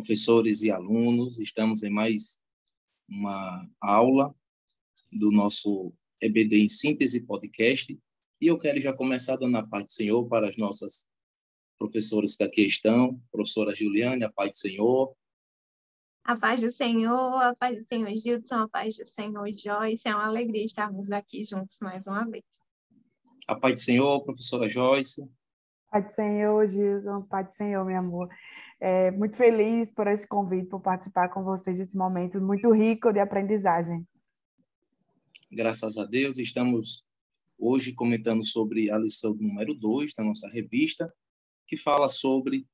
professores e alunos. Estamos em mais uma aula do nosso EBD em Síntese Podcast. E eu quero já começar dando a paz do Senhor para as nossas professoras que aqui estão. Professora Juliane, a paz do Senhor. A paz do Senhor Gilson, a paz do Senhor Joyce. É uma alegria estarmos aqui juntos mais uma vez. A paz do Senhor, professora Joyce. Pai do Senhor, Gilson, Pai do Senhor, meu amor. Muito feliz por esse convite, por participar com vocês desse momento muito rico de aprendizagem. Graças a Deus, estamos hoje comentando sobre a lição número 2 da nossa revista, que fala sobre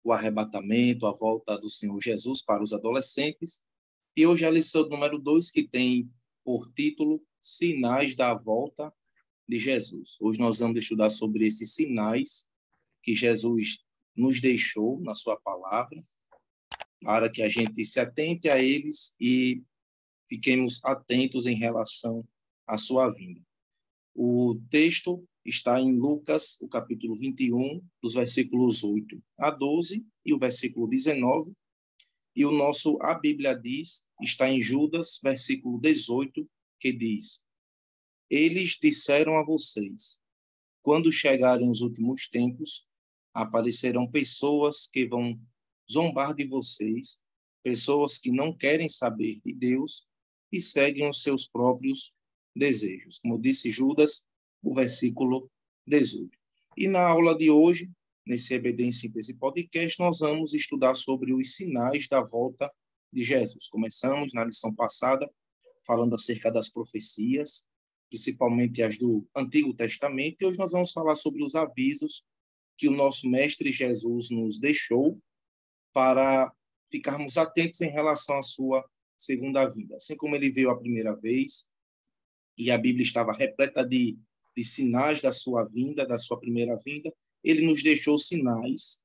o arrebatamento, a volta do Senhor Jesus para os adolescentes. E hoje a lição número 2, que tem por título Sinais da Volta de Jesus. Hoje nós vamos estudar sobre esses sinais que Jesus nos deixou na sua palavra, para que a gente se atente a eles e fiquemos atentos em relação à sua vinda. O texto está em Lucas, o capítulo 21, dos versículos 8 a 12 e o versículo 19. E a Bíblia diz, está em Judas, versículo 18, que diz: Eles disseram a vocês, quando chegarem os últimos tempos, aparecerão pessoas que vão zombar de vocês, pessoas que não querem saber de Deus e seguem os seus próprios desejos. Como disse Judas, o versículo 18. E na aula de hoje, nesse EBD em Síntese Podcast, nós vamos estudar sobre os sinais da volta de Jesus. Começamos na lição passada falando acerca das profecias, principalmente as do Antigo Testamento, e hoje nós vamos falar sobre os avisos que o nosso Mestre Jesus nos deixou para ficarmos atentos em relação à sua segunda vinda. Assim como ele veio a primeira vez, e a Bíblia estava repleta de sinais da sua vinda, da sua primeira vinda, ele nos deixou sinais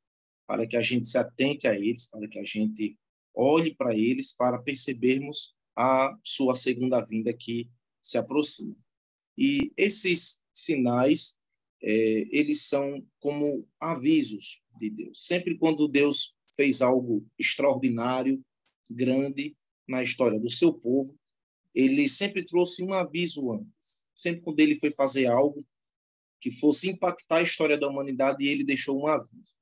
para que a gente se atente a eles, para que a gente olhe para eles, para percebermos a sua segunda vinda que se aproxima. E esses sinais, eles são como avisos de Deus. Sempre quando Deus fez algo extraordinário, grande na história do seu povo, ele sempre trouxe um aviso antes. Sempre quando ele foi fazer algo que fosse impactar a história da humanidade, ele deixou um aviso.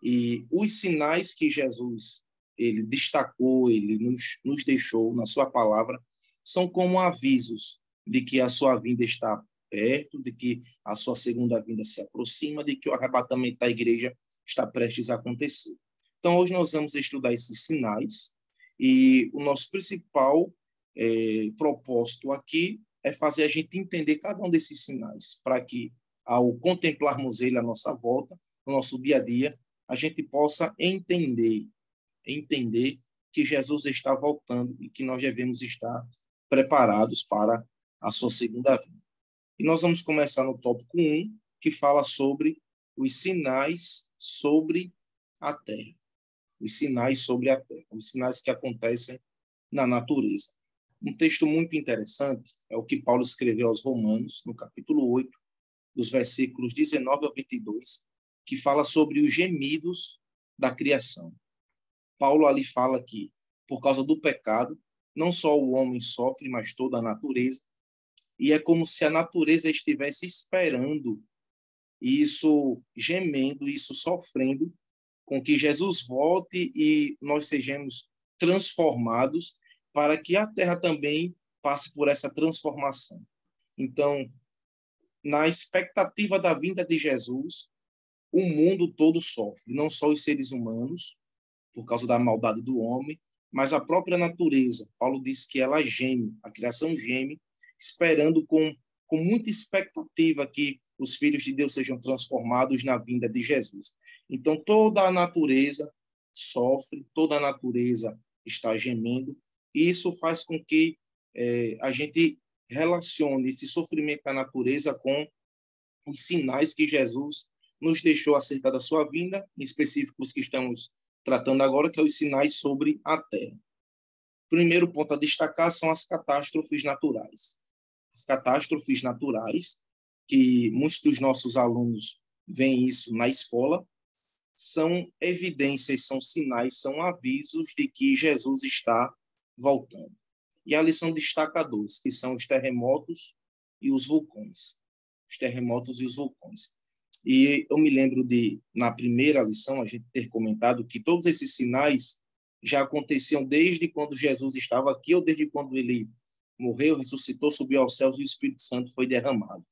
E os sinais que Jesus ele destacou, ele nos deixou na sua palavra, são como avisos de que a sua vinda está perto, de que a sua segunda vinda se aproxima, de que o arrebatamento da igreja está prestes a acontecer. Então, hoje nós vamos estudar esses sinais, e o nosso principal propósito aqui é fazer a gente entender cada um desses sinais, para que, ao contemplarmos ele à nossa volta, no nosso dia a dia, a gente possa entender que Jesus está voltando e que nós devemos estar preparados para a sua segunda vinda. E nós vamos começar no tópico 1, que fala sobre os sinais sobre a Terra. Os sinais sobre a Terra, os sinais que acontecem na natureza. Um texto muito interessante é o que Paulo escreveu aos Romanos, no capítulo 8, dos versículos 19 a 22, que fala sobre os gemidos da criação. Paulo ali fala que, por causa do pecado, não só o homem sofre, mas toda a natureza, e é como se a natureza estivesse esperando isso, gemendo, isso sofrendo, com que Jesus volte e nós sejamos transformados para que a Terra também passe por essa transformação. Então, na expectativa da vinda de Jesus, o mundo todo sofre, não só os seres humanos, por causa da maldade do homem, mas a própria natureza. Paulo diz que ela geme, a criação geme, esperando com muita expectativa que os filhos de Deus sejam transformados na vinda de Jesus. Então, toda a natureza sofre, toda a natureza está gemendo, e isso faz com que a gente relacione esse sofrimento da natureza com os sinais que Jesus nos deixou acerca da sua vinda, em específico os que estamos tratando agora, que é os sinais sobre a Terra. O primeiro ponto a destacar são as catástrofes naturais. As catástrofes naturais, que muitos dos nossos alunos veem isso na escola, são evidências, são sinais, são avisos de que Jesus está voltando. E a lição destaca dois, que são os terremotos e os vulcões. Os terremotos e os vulcões. E eu me lembro de, na primeira lição, a gente ter comentado que todos esses sinais já aconteciam desde quando Jesus estava aqui ou desde quando ele morreu, ressuscitou, subiu aos céus e o Espírito Santo foi derramado.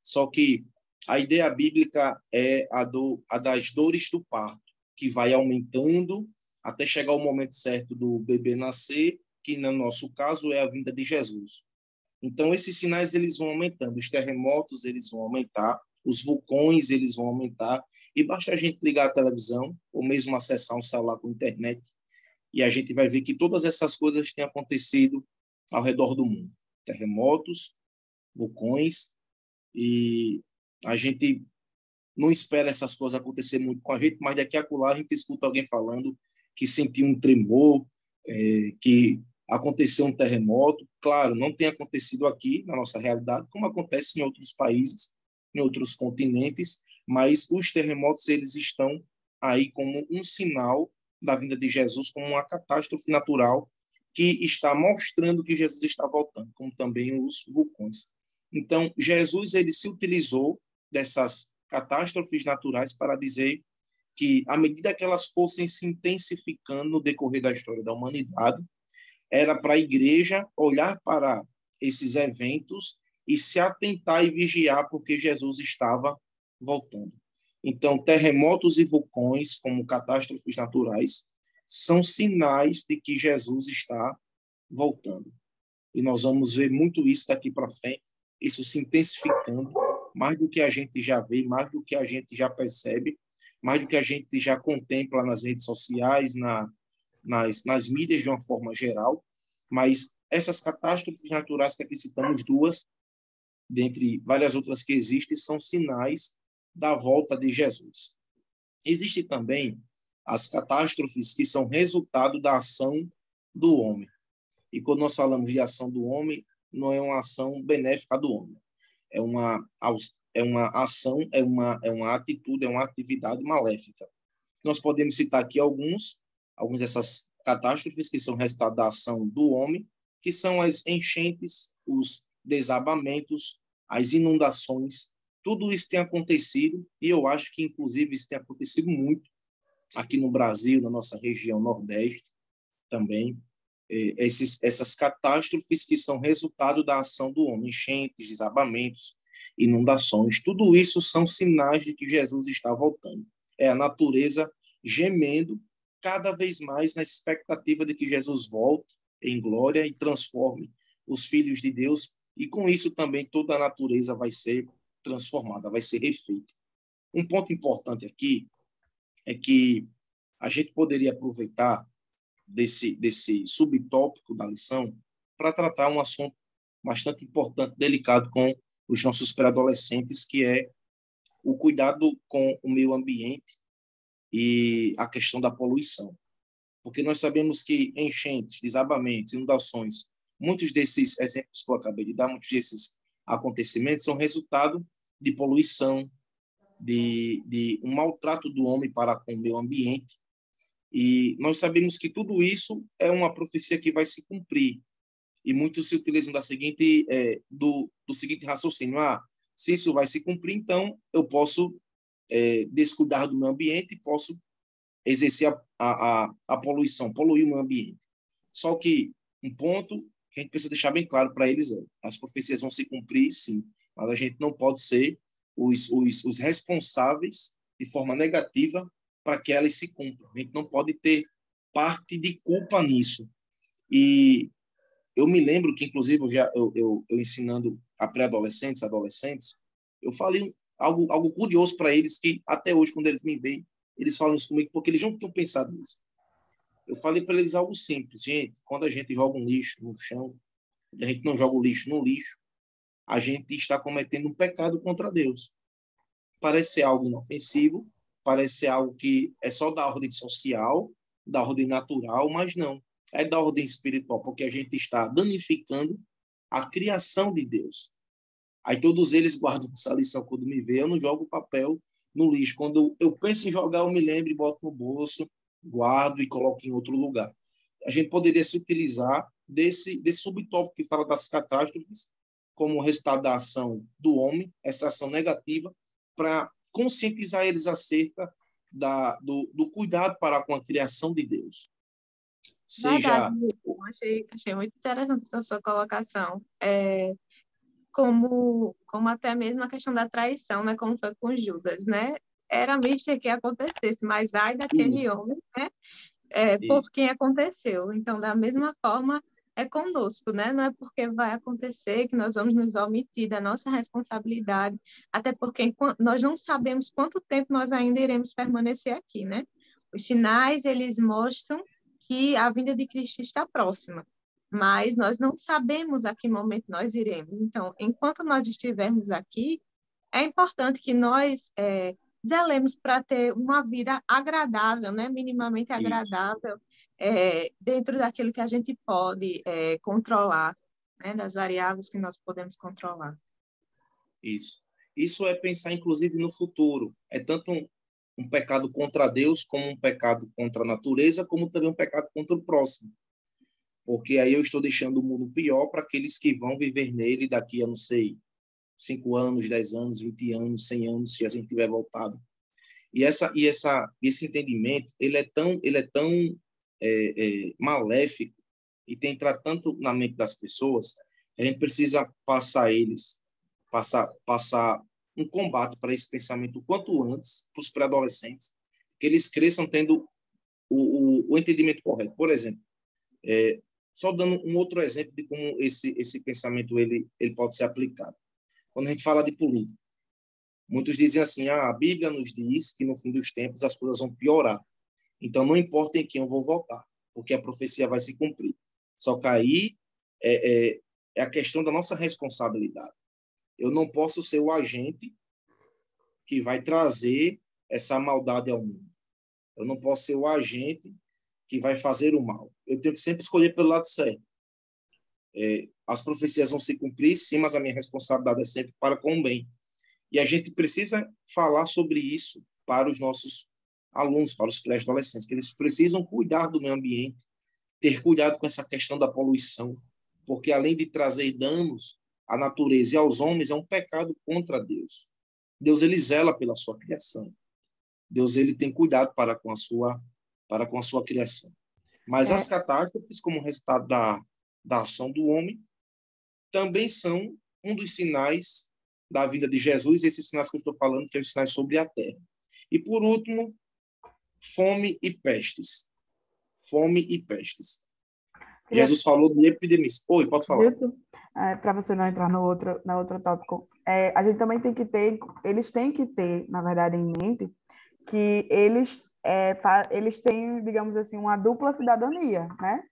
Só que a ideia bíblica é a das dores do parto, que vai aumentando até chegar o momento certo do bebê nascer, que no nosso caso é a vinda de Jesus. Então, esses sinais eles vão aumentando, os terremotos eles vão aumentar, os vulcões eles vão aumentar, e basta a gente ligar a televisão, ou mesmo acessar um celular com internet, e a gente vai ver que todas essas coisas têm acontecido ao redor do mundo. Terremotos, vulcões, e a gente não espera essas coisas acontecer muito com a gente, mas daqui a acolá a gente escuta alguém falando que sentiu um tremor, que aconteceu um terremoto. Claro, não tem acontecido aqui na nossa realidade, como acontece em outros países, em outros continentes, mas os terremotos eles estão aí como um sinal da vinda de Jesus, como uma catástrofe natural que está mostrando que Jesus está voltando, como também os vulcões. Então, Jesus ele se utilizou dessas catástrofes naturais para dizer que, à medida que elas fossem se intensificando no decorrer da história da humanidade, era para a igreja olhar para esses eventos e se atentar e vigiar, porque Jesus estava voltando. Então, terremotos e vulcões, como catástrofes naturais, são sinais de que Jesus está voltando. E nós vamos ver muito isso daqui para frente, isso se intensificando, mais do que a gente já vê, mais do que a gente já percebe, mais do que a gente já contempla nas redes sociais, nas mídias de uma forma geral. Mas essas catástrofes naturais, que aqui citamos duas, dentre várias outras que existem, são sinais da volta de Jesus. Existem também as catástrofes que são resultado da ação do homem. E quando nós falamos de ação do homem, não é uma ação benéfica do homem. É uma ação, é uma atitude, é uma atividade maléfica. Nós podemos citar aqui alguns dessas catástrofes que são resultado da ação do homem, que são as enchentes, os desabamentos, as inundações. Tudo isso tem acontecido, e eu acho que, inclusive, isso tem acontecido muito aqui no Brasil, na nossa região Nordeste também. Essas catástrofes que são resultado da ação do homem, enchentes, desabamentos, inundações, tudo isso são sinais de que Jesus está voltando. É a natureza gemendo cada vez mais na expectativa de que Jesus volte em glória e transforme os filhos de Deus, e com isso também toda a natureza vai ser transformada, vai ser refeita. Um ponto importante aqui é que a gente poderia aproveitar desse subtópico da lição para tratar um assunto bastante importante, delicado com os nossos pré-adolescentes, que é o cuidado com o meio ambiente e a questão da poluição. Porque nós sabemos que enchentes, desabamentos, inundações, muitos desses exemplos que eu acabei de dar, muitos desses acontecimentos são resultado de poluição, de um maltrato do homem para com o meio ambiente. E nós sabemos que tudo isso é uma profecia que vai se cumprir. E muitos se utilizam do seguinte raciocínio: se isso vai se cumprir, então eu posso descuidar do meio ambiente e posso exercer a poluição, poluir o meio ambiente. Só que um ponto que a gente precisa deixar bem claro para eles as profecias vão se cumprir, sim, mas a gente não pode ser os responsáveis de forma negativa para que elas se cumpram. A gente não pode ter parte de culpa nisso. E eu me lembro que, inclusive, eu ensinando a pré-adolescentes, adolescentes, eu falei algo curioso para eles, que até hoje, quando eles me veem, eles falam isso comigo, porque eles não tinham pensado nisso. Eu falei para eles algo simples: gente, quando a gente joga um lixo no chão, a gente não joga o lixo no lixo, a gente está cometendo um pecado contra Deus. Parece ser algo inofensivo, parece ser algo que é só da ordem social, da ordem natural, mas não. É da ordem espiritual, porque a gente está danificando a criação de Deus. Aí todos eles guardam essa lição quando me veem. Eu não jogo papel no lixo. Quando eu penso em jogar, eu me lembro e boto no bolso, guardo e coloco em outro lugar. A gente poderia se utilizar desse subtópico que fala das catástrofes como resultado da ação do homem, essa ação negativa, para conscientizar eles acerca do cuidado para com a criação de Deus. Verdade, Seja... achei muito interessante essa sua colocação. Como até mesmo a questão da traição, né? Como foi com Judas, né? Era mister que acontecesse, mas ai daquele Isso, homem, né? Por isso, quem aconteceu. Então, da mesma forma, é conosco, né? Não é porque vai acontecer que nós vamos nos omitir da nossa responsabilidade, até porque nós não sabemos quanto tempo nós ainda iremos permanecer aqui, né? Os sinais, eles mostram que a vinda de Cristo está próxima, mas nós não sabemos a que momento nós iremos. Então, enquanto nós estivermos aqui, é importante que nós zelemos para ter uma vida agradável, né? Minimamente isso, agradável, dentro daquilo que a gente pode controlar, né? Das variáveis que nós podemos controlar. isso. Isso é pensar, inclusive, no futuro. É tanto um pecado contra Deus, como um pecado contra a natureza, como também um pecado contra o próximo. Porque aí eu estou deixando o mundo pior para aqueles que vão viver nele daqui a, não sei, 5 anos, 10 anos, 20 anos, 100 anos, se a gente tiver voltado. Esse entendimento, ele é tão maléfico e tem entrado tanto na mente das pessoas, a gente precisa passar um combate para esse pensamento o quanto antes, para os pré-adolescentes, que eles cresçam tendo o entendimento correto. Por exemplo, só dando um outro exemplo de como esse pensamento ele pode ser aplicado. Quando a gente fala de política, muitos dizem assim, a Bíblia nos diz que no fim dos tempos as coisas vão piorar. Então, não importa em quem eu vou votar, porque a profecia vai se cumprir. Só que aí é a questão da nossa responsabilidade. Eu não posso ser o agente que vai trazer essa maldade ao mundo. Eu não posso ser o agente que vai fazer o mal. Eu tenho que sempre escolher pelo lado certo. As profecias vão se cumprir, sim, mas a minha responsabilidade é sempre para com o bem. E a gente precisa falar sobre isso para os nossos alunos, para os pré-adolescentes, que eles precisam cuidar do meio ambiente, ter cuidado com essa questão da poluição, porque além de trazer danos à natureza e aos homens, é um pecado contra Deus. Deus, ele zela pela sua criação. Deus, ele tem cuidado para com a sua criação. Mas as catástrofes, como resultado da ação do homem, também são um dos sinais da vida de Jesus, esses sinais que eu estou falando, que são os sinais sobre a terra. E, por último, fome e pestes. Fome e pestes. Jesus falou de epidemias. Oi, pode falar. Para você não entrar na outro tópico, a gente também tem que ter, eles têm que ter, na verdade, em mente, que eles têm, digamos assim, uma dupla cidadania, né?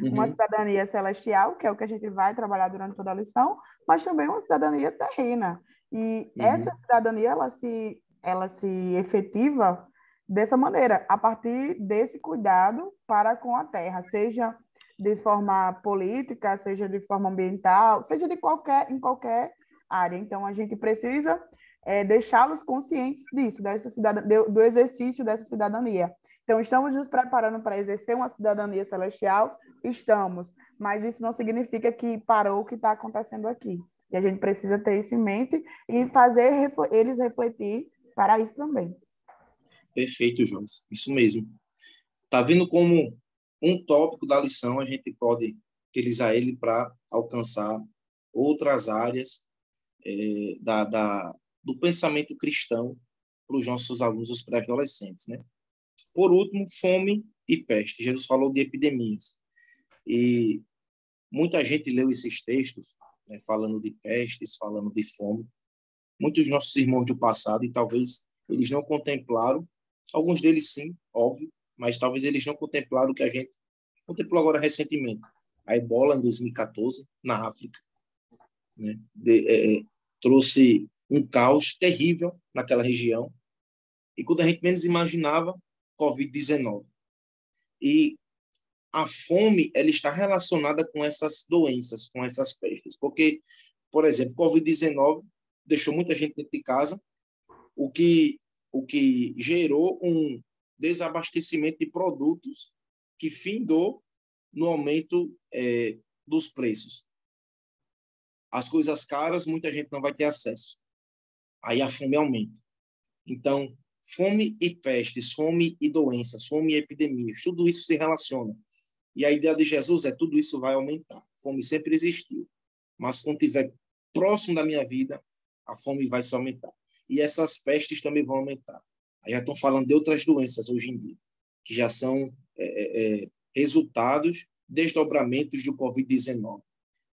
Uma cidadania celestial, que é o que a gente vai trabalhar durante toda a lição, mas também uma cidadania terrena. E essa cidadania, ela se efetiva dessa maneira, a partir desse cuidado para com a terra, seja de forma política, seja de forma ambiental, seja em qualquer área. Então, a gente precisa deixá-los conscientes disso, do exercício dessa cidadania. Então, estamos nos preparando para exercer uma cidadania celestial? Estamos, mas isso não significa que parou o que está acontecendo aqui. E a gente precisa ter isso em mente e fazer eles refletir para isso também. Perfeito, Jones. Isso mesmo. Está vendo como um tópico da lição a gente pode utilizar ele para alcançar outras áreas do pensamento cristão para os nossos alunos, os pré-adolescentes, né? Por último, fome e peste. Jesus falou de epidemias. E muita gente leu esses textos, né, falando de pestes, falando de fome. Muitos dos nossos irmãos do passado, e talvez eles não contemplaram, alguns deles sim, óbvio, mas talvez eles não contemplaram o que a gente contemplou agora recentemente. A ebola, em 2014, na África, né, trouxe um caos terrível naquela região. E quando a gente menos imaginava, Covid-19. E a fome, ela está relacionada com essas doenças, com essas pestes. Porque, por exemplo, Covid-19 deixou muita gente dentro de casa, o que o que gerou um desabastecimento de produtos que findou no aumento dos preços. As coisas caras, muita gente não vai ter acesso. Aí a fome aumenta. Então, fome e pestes, fome e doenças, fome e epidemias, tudo isso se relaciona. E a ideia de Jesus é tudo isso vai aumentar. Fome sempre existiu. Mas quando estiver próximo da minha vida, a fome vai se aumentar. E essas pestes também vão aumentar. Aí já estão falando de outras doenças hoje em dia, que já são resultados, desdobramentos do Covid-19.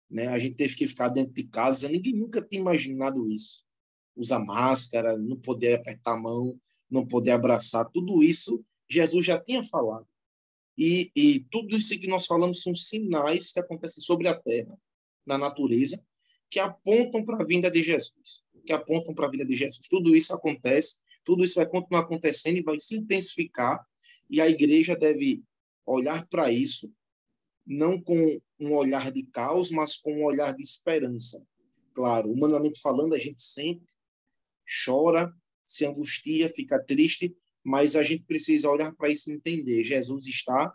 Né? A gente teve que ficar dentro de casa, ninguém nunca tinha imaginado isso. Usar máscara, não poder apertar a mão, não poder abraçar, tudo isso Jesus já tinha falado. E tudo isso que nós falamos são sinais que acontecem sobre a terra, na natureza, que apontam para a vinda de Jesus. Tudo isso acontece, tudo isso vai continuar acontecendo e vai se intensificar, e a igreja deve olhar para isso, não com um olhar de caos, mas com um olhar de esperança. Claro, humanamente falando, a gente sente, chora, se angustia, fica triste, mas a gente precisa olhar para isso e entender. Jesus está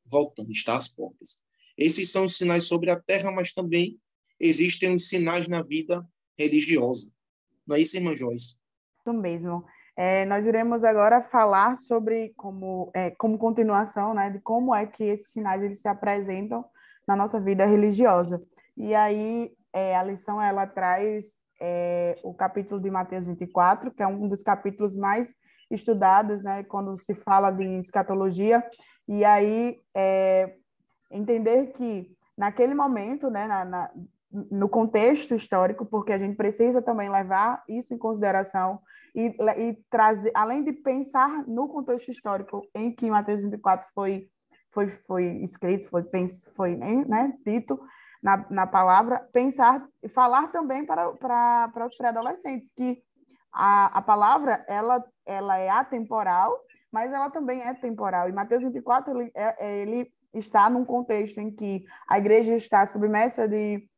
voltando, está às portas. Esses são os sinais sobre a terra, mas também existem os sinais na vida religiosa. Não é isso, irmã Joyce? Isso mesmo. Nós iremos agora falar sobre como continuação, né, de como é que esses sinais eles se apresentam na nossa vida religiosa. E aí a lição ela traz o capítulo de Mateus 24, que é um dos capítulos mais estudados, né, quando se fala de escatologia. E aí entender que naquele momento, né, no contexto histórico, porque a gente precisa também levar isso em consideração e trazer, além de pensar no contexto histórico em que Mateus 24 foi escrito, foi né, dito na palavra, pensar e falar também para os pré-adolescentes que a palavra ela é atemporal, mas ela também é temporal. E Mateus 24 ele está num contexto em que a igreja está submersa de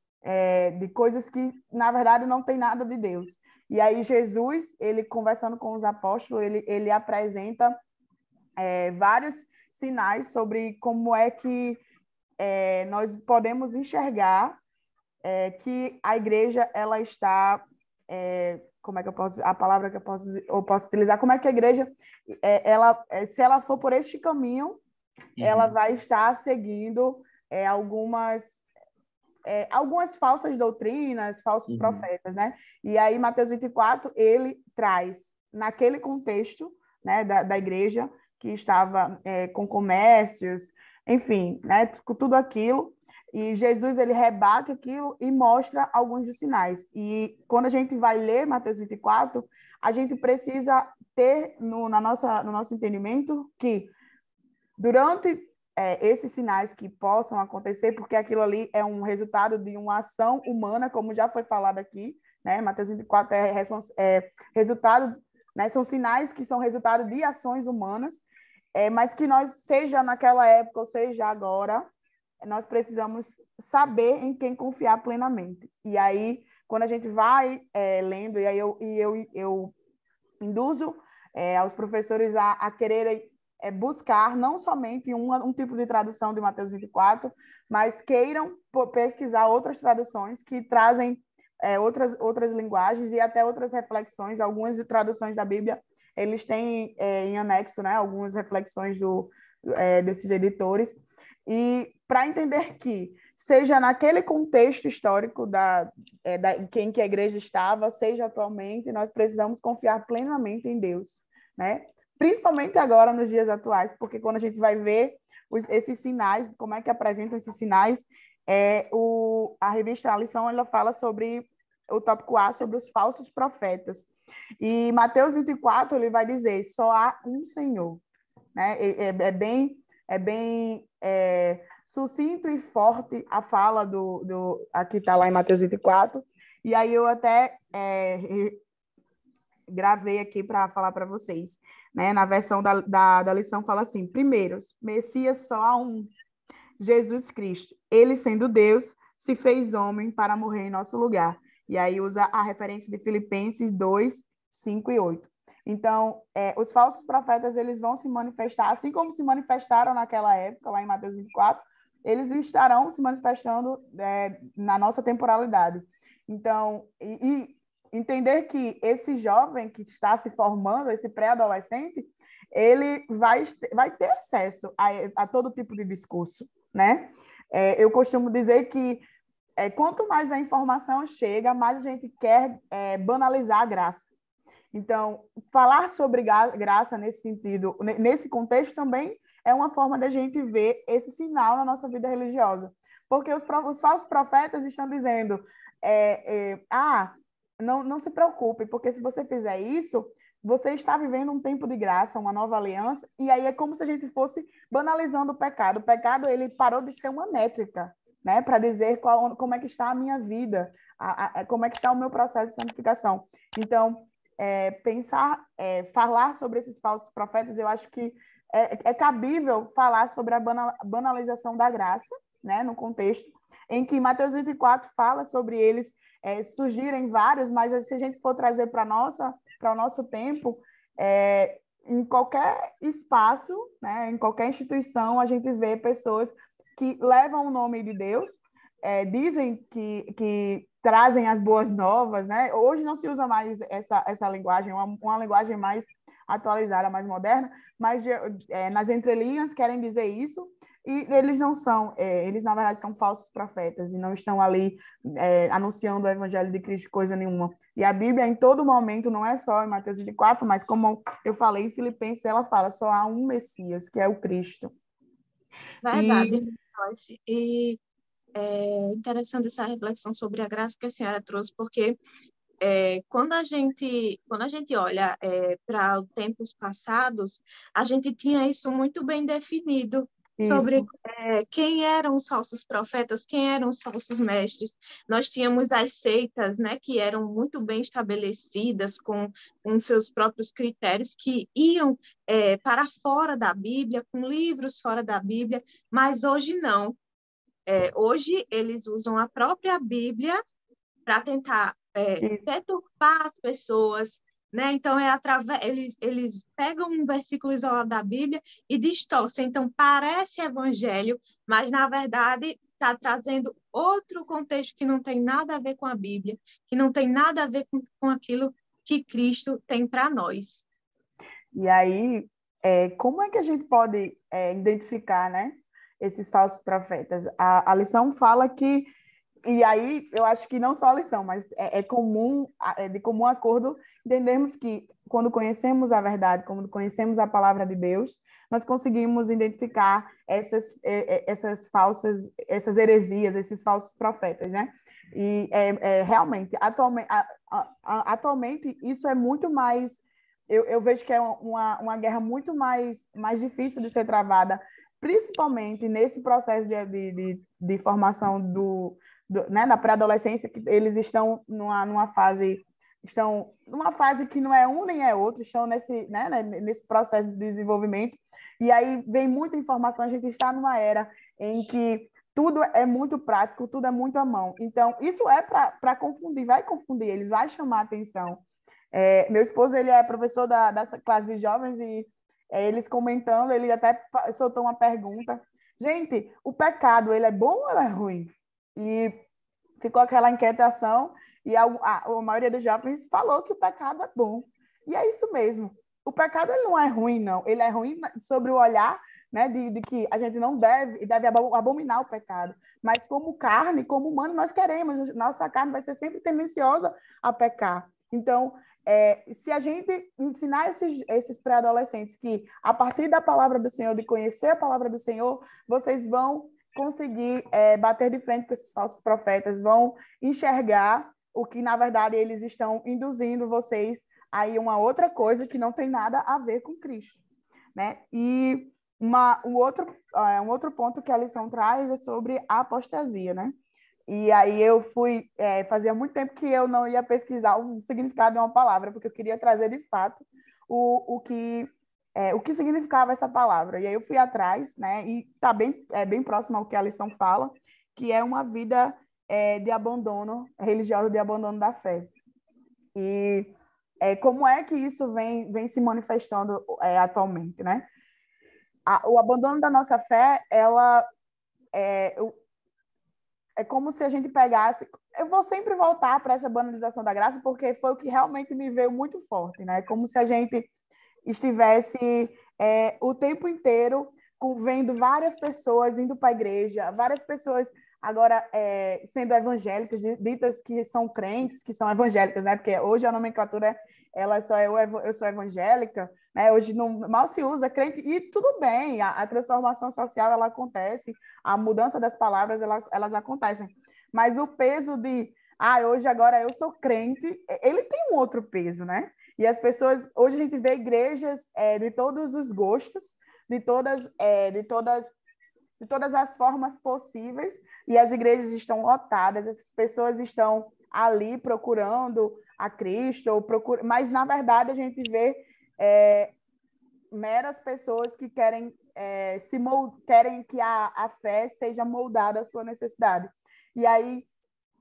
coisas que, na verdade, não tem nada de Deus. E aí Jesus, ele conversando com os apóstolos, ele apresenta vários sinais sobre como é que nós podemos enxergar que a igreja, ela está... como é que eu posso... A palavra que eu posso utilizar, como é que a igreja, se ela for por este caminho, ela vai estar seguindo algumas falsas doutrinas, falsos profetas, né? E aí, Mateus 24, ele traz, naquele contexto, né, da igreja, que estava com comércios, enfim, né, com tudo aquilo, e Jesus, ele rebate aquilo e mostra alguns dos sinais. E quando a gente vai ler Mateus 24, a gente precisa ter no nosso entendimento que durante esses sinais que possam acontecer, porque aquilo ali é um resultado de uma ação humana, como já foi falado aqui, né? Mateus 24 resultado, né? São sinais que são resultado de ações humanas, mas que nós, seja naquela época ou seja agora, nós precisamos saber em quem confiar plenamente. E aí, quando a gente vai lendo, e aí eu induzo aos professores a quererem buscar não somente um tipo de tradução de Mateus 24, mas queiram pesquisar outras traduções que trazem outras linguagens e até outras reflexões. Algumas traduções da Bíblia, eles têm em anexo, né, algumas reflexões desses editores, e para entender que, seja naquele contexto histórico em que a igreja estava, seja atualmente, nós precisamos confiar plenamente em Deus, né? Principalmente agora, nos dias atuais, porque quando a gente vai ver esses sinais, como é que apresentam esses sinais, a revista A Lição, ela fala sobre o tópico A, sobre os falsos profetas. E Mateus 24, ele vai dizer, só há um Senhor, né? É bem sucinto e forte a fala aqui está lá em Mateus 24, e aí eu até gravei aqui para falar para vocês, né? Na versão da lição fala assim: primeiro, Messias só há um, Jesus Cristo. Ele, sendo Deus, se fez homem para morrer em nosso lugar. E aí usa a referência de Filipenses 2, 5 e 8. Então, os falsos profetas, eles vão se manifestar, assim como se manifestaram naquela época, lá em Mateus 24, eles estarão se manifestando na nossa temporalidade. Então, e entender que esse jovem que está se formando, esse pré-adolescente, ele vai ter acesso a todo tipo de discurso, né? Eu costumo dizer que quanto mais a informação chega, mais a gente quer banalizar a graça. Então, falar sobre graça nesse sentido, nesse contexto também é uma forma da gente ver esse sinal na nossa vida religiosa. Porque os falsos profetas estão dizendo, não se preocupe, porque se você fizer isso, você está vivendo um tempo de graça, uma nova aliança, e aí é como se a gente fosse banalizando o pecado. O pecado, ele parou de ser uma métrica, né, para dizer como é que está a minha vida, como é que está o meu processo de santificação. Então, falar sobre esses falsos profetas, eu acho que é cabível falar sobre a banalização da graça, né, no contexto em que Mateus 24 fala sobre eles surgirem vários, mas se a gente for trazer para o nosso tempo, em qualquer espaço, né, em qualquer instituição, a gente vê pessoas que levam o nome de Deus, dizem que trazem as boas novas, né? Hoje não se usa mais essa linguagem, uma linguagem mais atualizada, mais moderna, mas nas entrelinhas querem dizer isso, e eles não são, eles na verdade são falsos profetas e não estão ali anunciando o evangelho de Cristo coisa nenhuma. E a Bíblia em todo momento, não é só em Mateus 24, mas como eu falei em Filipenses, ela fala, só há um Messias, que é o Cristo. Verdade, Joyce. E é interessante essa reflexão sobre a graça que a senhora trouxe, porque quando a gente olha para tempos passados, a gente tinha isso muito bem definido sobre Isso. quem eram os falsos profetas, quem eram os falsos mestres. Nós tínhamos as seitas, né, que eram muito bem estabelecidas, com seus próprios critérios, que iam para fora da Bíblia, com livros fora da Bíblia, mas hoje não. Hoje eles usam a própria Bíblia para tentar Isso. deturpar as pessoas, né? Então, eles pegam um versículo isolado da Bíblia e distorcem. Então, parece evangelho, mas, na verdade, está trazendo outro contexto que não tem nada a ver com a Bíblia, que não tem nada a ver com aquilo que Cristo tem para nós. E aí, como é que a gente pode identificar, né, esses falsos profetas? A lição fala que, e aí eu acho que não só a lição, mas de comum acordo entendermos que quando conhecemos a verdade, quando conhecemos a palavra de Deus, nós conseguimos identificar essas essas heresias, esses falsos profetas, né? E realmente, atualmente, isso é muito mais. Eu vejo que é uma guerra muito mais difícil de ser travada, principalmente nesse processo de formação né, da pré-adolescência, que eles estão numa fase que não é um nem é outro, estão nesse processo de desenvolvimento, e aí vem muita informação, a gente está numa era em que tudo é muito prático, tudo é muito à mão. Então, isso para confundir, vai confundir eles, vai chamar a atenção. Meu esposo, ele é professor dessa classe de jovens e eles comentando, ele até soltou uma pergunta. Gente, o pecado, ele é bom ou ele é ruim? E ficou aquela inquietação e a maioria dos jovens falou que o pecado é bom. E é isso mesmo. O pecado, ele não é ruim, não. Ele é ruim sobre o olhar, né, de que a gente não deve abominar o pecado. Mas como carne, como humano, nós queremos. Nossa carne vai ser sempre tendenciosa a pecar. Então, se a gente ensinar esses pré-adolescentes que, a partir da palavra do Senhor, de conhecer a palavra do Senhor, vocês vão conseguir bater de frente com esses falsos profetas, vão enxergar o que, na verdade, eles estão induzindo vocês a uma outra coisa que não tem nada a ver com Cristo, né? E um outro ponto que a lição traz é sobre a apostasia, né? E aí fazia muito tempo que eu não ia pesquisar o significado de uma palavra, porque eu queria trazer de fato o que significava essa palavra. E aí eu fui atrás, né? E está bem próximo ao que a lição fala, que é uma vida de abandono religioso, de abandono da fé. E como é que isso vem se manifestando atualmente, né? O abandono da nossa fé, é como se a gente pegasse... Eu vou sempre voltar para essa banalização da graça, porque foi o que realmente me veio muito forte, né? Como se a gente estivesse o tempo inteiro vendo várias pessoas indo para a igreja, várias pessoas agora sendo evangélicas, ditas que são crentes, que são evangélicas, né? Porque hoje a nomenclatura eu sou evangélica, né? Hoje mal se usa crente, e tudo bem, a transformação social ela acontece, a mudança das palavras elas acontecem, mas o peso de hoje agora eu sou crente, ele tem um outro peso, né? E as pessoas, hoje a gente vê igrejas de todos os gostos, de todas as formas possíveis, e as igrejas estão lotadas, essas pessoas estão ali procurando a Cristo, mas, na verdade, a gente vê meras pessoas que querem, querem que a fé seja moldada à sua necessidade. E aí,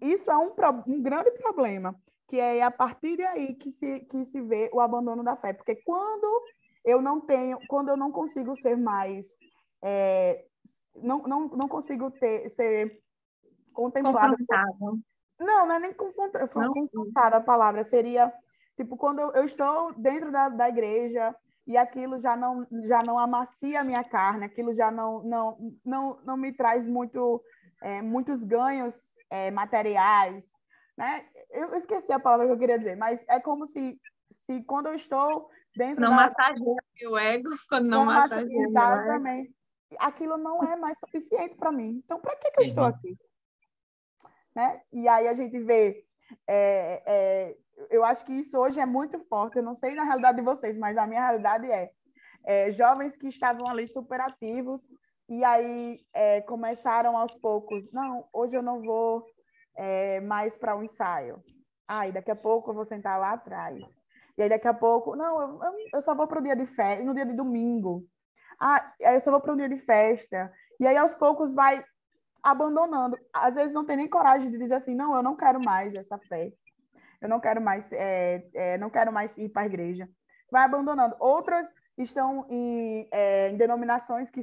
isso é um grande problema, que é a partir daí que se vê o abandono da fé. Porque quando eu não consigo ser mais... não consigo ser contemplada. Não é nem confrontada a palavra. Seria, tipo, quando eu estou dentro da igreja e aquilo já não amacia a minha carne, aquilo já não me traz muitos ganhos materiais, né? Eu esqueci a palavra que eu queria dizer, mas é como se quando eu estou dentro não massageia o ego, quando não massageia. Exatamente. Aquilo não é mais suficiente para mim. Então, para que eu estou aqui? Né? E aí a gente vê... eu acho que isso hoje é muito forte. Eu não sei na realidade de vocês, mas a minha realidade jovens que estavam ali superativos e aí começaram aos poucos. Não, hoje eu não vou mais para o ensaio. E daqui a pouco eu vou sentar lá atrás. E aí daqui a pouco... Não, eu só vou para o dia de festa, no dia de domingo. Aí eu só vou para um dia de festa. E aí, aos poucos, vai abandonando. Às vezes, não tem nem coragem de dizer assim, não, eu não quero mais essa fé. Eu não quero mais, não quero mais ir para a igreja. Vai abandonando. Outras estão em denominações que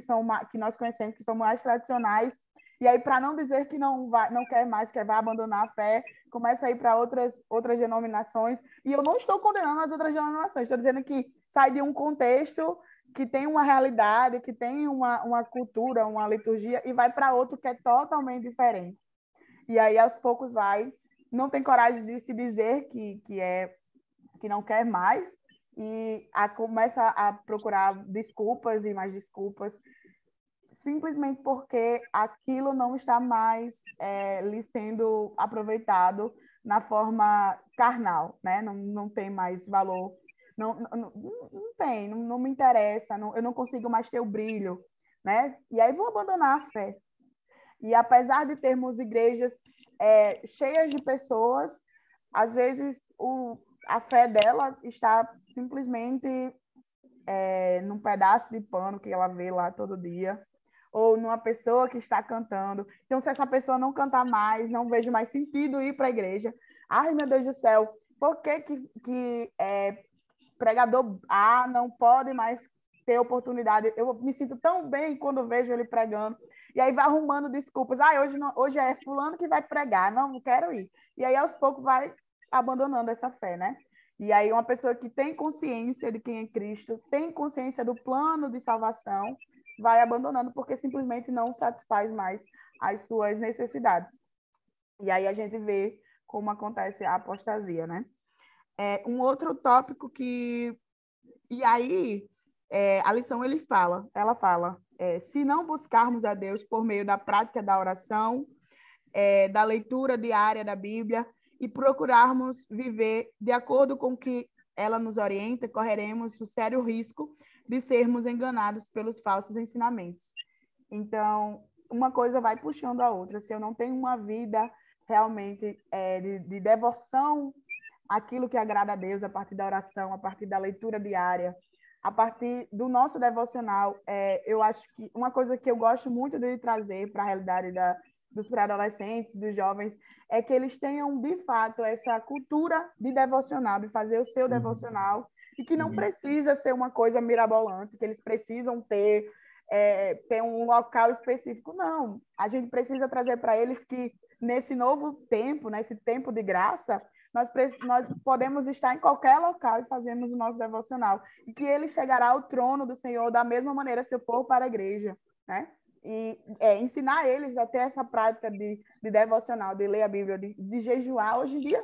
nós conhecemos, que são mais tradicionais. E aí, para não dizer que não quer mais, que vai abandonar a fé, começa a ir para outras denominações. E eu não estou condenando as outras denominações. Estou dizendo que sai de um contexto que tem uma realidade, que tem uma cultura, uma liturgia, e vai para outro que é totalmente diferente. E aí, aos poucos, não tem coragem de se dizer que não quer mais, e começa a procurar desculpas e mais desculpas, simplesmente porque aquilo não está mais lhe sendo aproveitado na forma carnal, né? Não tem mais valor. Não me interessa, eu não consigo mais ter o brilho, né? E aí vou abandonar a fé. E apesar de termos igrejas cheias de pessoas, às vezes a fé dela está simplesmente num pedaço de pano que ela vê lá todo dia, ou numa pessoa que está cantando. Então, se essa pessoa não cantar mais, não vejo mais sentido ir para a igreja. Ai, meu Deus do céu, por que pregador não pode mais ter oportunidade? Eu me sinto tão bem quando vejo ele pregando. E aí vai arrumando desculpas. Hoje é fulano que vai pregar. Não quero ir. E aí, aos poucos, vai abandonando essa fé, né? E aí, uma pessoa que tem consciência de quem é Cristo, tem consciência do plano de salvação, vai abandonando porque simplesmente não satisfaz mais as suas necessidades. E aí a gente vê como acontece a apostasia, né? Um outro tópico que... E aí, a lição ela fala, se não buscarmos a Deus por meio da prática da oração, da leitura diária da Bíblia e procurarmos viver de acordo com o que ela nos orienta, correremos o sério risco de sermos enganados pelos falsos ensinamentos. Então, uma coisa vai puxando a outra. Se eu não tenho uma vida realmente de devoção àquilo que agrada a Deus, a partir da oração, a partir da leitura diária, a partir do nosso devocional, eu acho que uma coisa que eu gosto muito de trazer para a realidade dos pré-adolescentes, dos jovens, é que eles tenham, de fato, essa cultura de devocional, de fazer o seu devocional, e que não precisa ser uma coisa mirabolante, que eles precisam ter um local específico. Não, a gente precisa trazer para eles que, nesse novo tempo, nesse tempo de graça, nós podemos estar em qualquer local e fazermos o nosso devocional. E que ele chegará ao trono do Senhor da mesma maneira se eu for para a igreja, né? E ensinar eles a ter essa prática de devocional, de ler a Bíblia, de jejuar. Hoje em dia,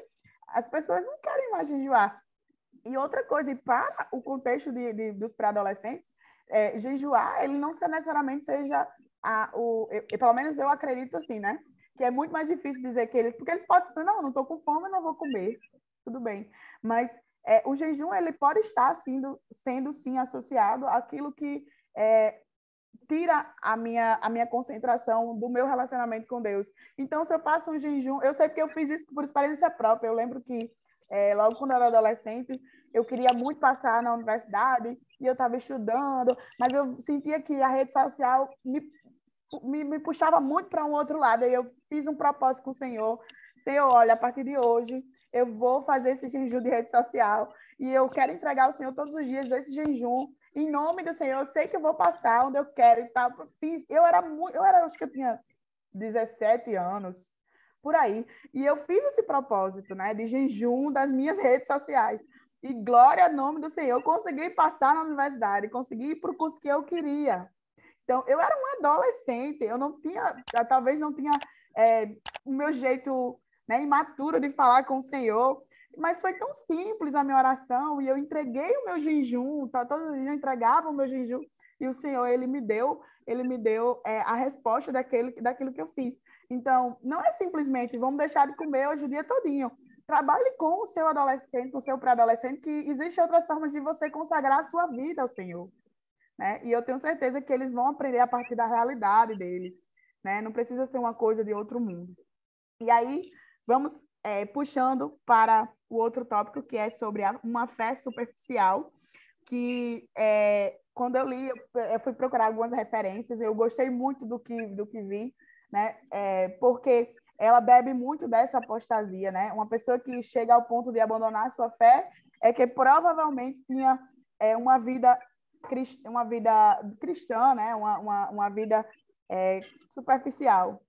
as pessoas não querem mais jejuar. E outra coisa, e para o contexto dos pré-adolescentes, jejuar, ele não necessariamente seja pelo menos eu acredito assim, né? Que é muito mais difícil dizer que porque eles podem dizer, não estou com fome, não vou comer, tudo bem. Mas o jejum, ele pode estar sendo sim associado àquilo que tira a minha concentração do meu relacionamento com Deus. Então, se eu faço um jejum, eu sei que eu fiz isso por experiência própria. Eu lembro que logo quando eu era adolescente, eu queria muito passar na universidade e eu estava estudando, mas eu sentia que a rede social me puxava muito para um outro lado. E eu fiz um propósito com o Senhor. Senhor, olha, a partir de hoje, eu vou fazer esse jejum de rede social e eu quero entregar ao Senhor todos os dias esse jejum. Em nome do Senhor, eu sei que eu vou passar onde eu quero e tal. Acho que eu tinha 17 anos, por aí. E eu fiz esse propósito, né, de jejum das minhas redes sociais. E glória ao nome do Senhor, eu consegui passar na universidade, consegui ir para o curso que eu queria. Então, eu era um adolescente, talvez não tinha o meu jeito, né, imaturo de falar com o Senhor, mas foi tão simples a minha oração, e eu entreguei o meu jejum, todos os dias eu entregava o meu jejum, e o Senhor, ele me deu a resposta daquilo que eu fiz. Então, não é simplesmente, vamos deixar de comer hoje o dia todinho. Trabalhe com o seu adolescente, com o seu pré-adolescente, que existem outras formas de você consagrar a sua vida ao Senhor, né? E eu tenho certeza que eles vão aprender a partir da realidade deles, né? Não precisa ser uma coisa de outro mundo. E aí, vamos puxando para o outro tópico, que é sobre uma fé superficial, que quando eu li, eu fui procurar algumas referências, eu gostei muito do que vi, né? Porque ela bebe muito dessa apostasia, né? Uma pessoa que chega ao ponto de abandonar a sua fé é que provavelmente tinha uma vida cristã, né? Uma vida superficial.